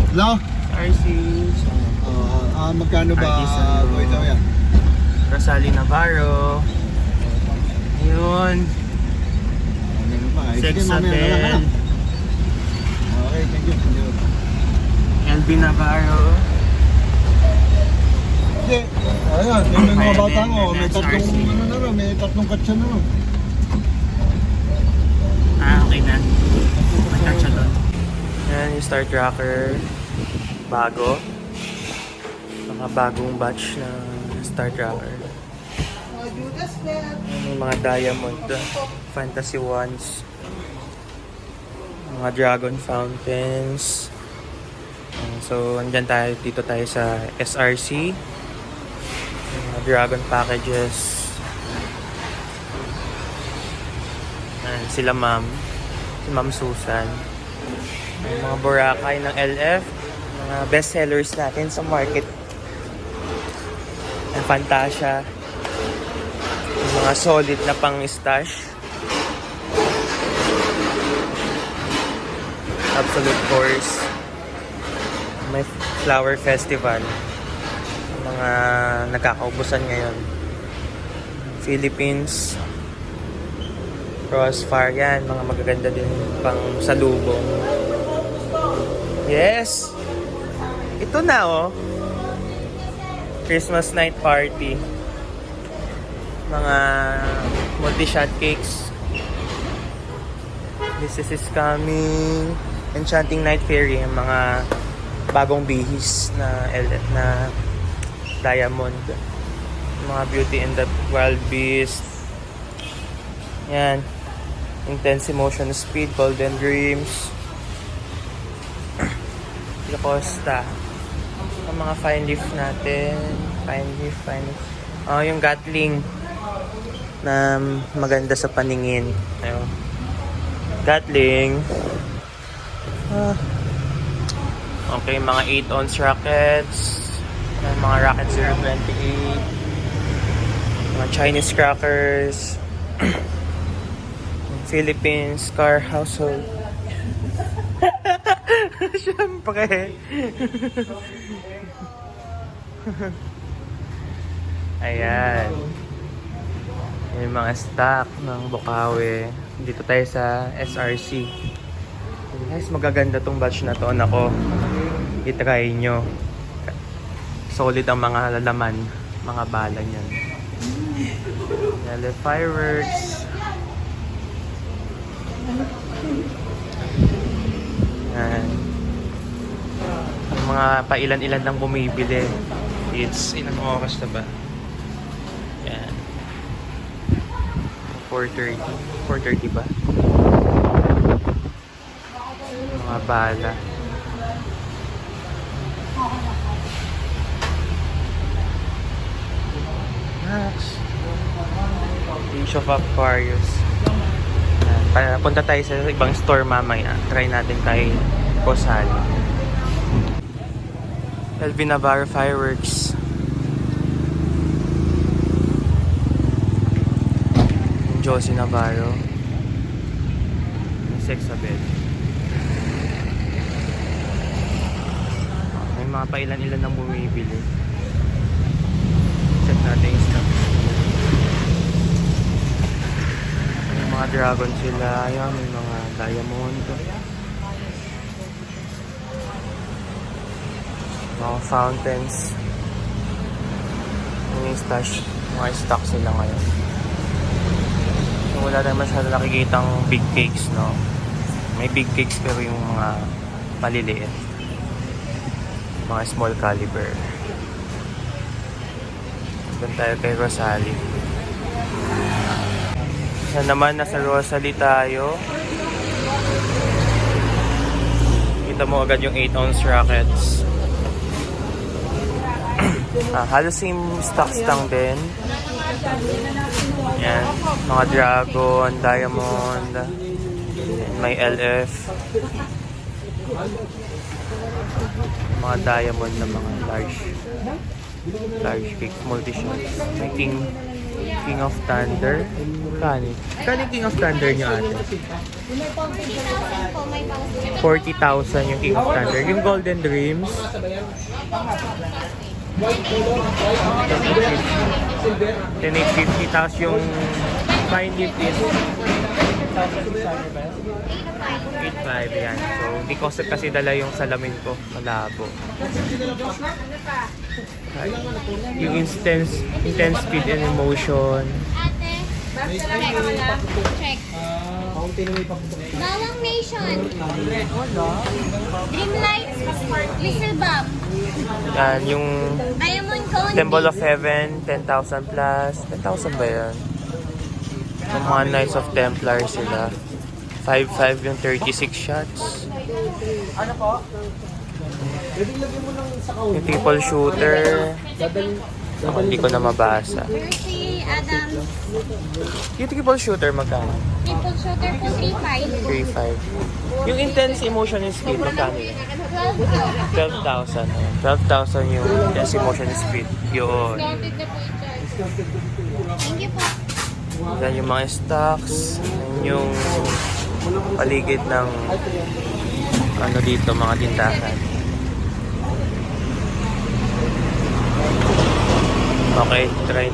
Hello? RC. Magkano ba Artisan. ito yan? Rosalie Navarro. Yun. Ano pa? Sex Sige, mamaya na lang, Abel. Okay, thank you. LB Navarro. Hindi. Ayan, yung mga Ayan, bata then, ko. May that's tatlong, RC. ano na rin, may tatlong katsa na rin. Okay na. Magkatsa doon. Yan yung Star Tracker. Bago. Mga bagong batch na Star Tracker. May mga diamond. Fantasy ones. Mga dragon fountains. So, andyan tayo. Dito tayo sa SRC. Mga dragon packages. Ayan, sila ma'am. Si Ma'am Susan. Yung mga Boracay ng LF. Mga best sellers natin sa market. Ang Fantasia. Yung mga solid na pang-stash. Absolute Course. May Flower Festival. Mga nagkakaubusan ngayon. Philippines. Crossfire yan. Mga magaganda din pang salubong. Yes! Ito na oh. Christmas night party. Mga multi-shot cakes. This is coming. Enchanting Night Fairy. Yung mga bagong bihis na diamond. Mga Beauty and the Wild Beast. Yan. Intense Emotion Speed. Golden Dreams. Costa. Ang mga fine leaf natin. Fine leaf. Oh, yung Gatling na maganda sa paningin. Ayun. Gatling. Okay, mga 8-ounce rockets. Mga rocket 028. Mga Chinese crackers. Philippines car household. Siyempre. Ayan. Yung mga stock ng Bukawi. Dito tayo sa SRC. Guys, magaganda tong batch na to. Nako, itry nyo. Solid ang mga lalaman. Mga bala niyan. Yellow fireworks. Yan. Mga pailan-ilan lang bumibili. It's ilang oras na ba? Yan. 4:30. 4:30 ba? Mga bala. Max. Fish of Aquarius. Punta tayo sa ibang store mamaya. Try natin kay Rosalie. LV Navarro Fireworks. Josie Navarro. Sex Abel. May mga pailan-ilan nang bumibili. Check natin yung stock. Mga dragon sila, ayan, may mga diamond, mga fountains, yung stash, mga stock sila ngayon. So, wala naman masyado nakikitang big cakes, no? May big cakes pero yung mga maliliit, mga small caliber. Doon tayo kay Rosalie. Yan naman, nasa Rosalie tayo. Kita mo agad yung 8-ounce rockets. Halos same stocks lang din. Yan, mga dragon, diamond, may LF. Mga diamond na mga large cake, multi-shots. May King of Thunder. Kani King of Thunder nyo ate? 3,000 po, may bounce. 40,000 yung King of Thunder. Yung Golden Dreams, 10,850. Tapos yung Fine Leaf is 8,500 yan. So, hindi ko kasi dala yung salamin ko. Malabo. Yung intense speed and emotion. Check. Bawang Nation. Dreamlight. Whistle Bomb. Yan, yung Diamond Cone. Temple of Heaven, 10,000 plus. 10,000 ba yan? Yung mga Knights of Templar sila. 5,500 yung 36 shots. Yung triple shooter. Ako, hindi ko na mabasa. Mercy Adams. Yung triple shooter magkano? Triple Shooter po 3.5. 3,500. Yung intense emotion and speed magkano yun? 12,000. 12,000 yung intense emotion and speed. Yun. Thank you po. Yan yung mga stocks. Yan yung paligid ng ano dito, mga tindahan. Okay, try.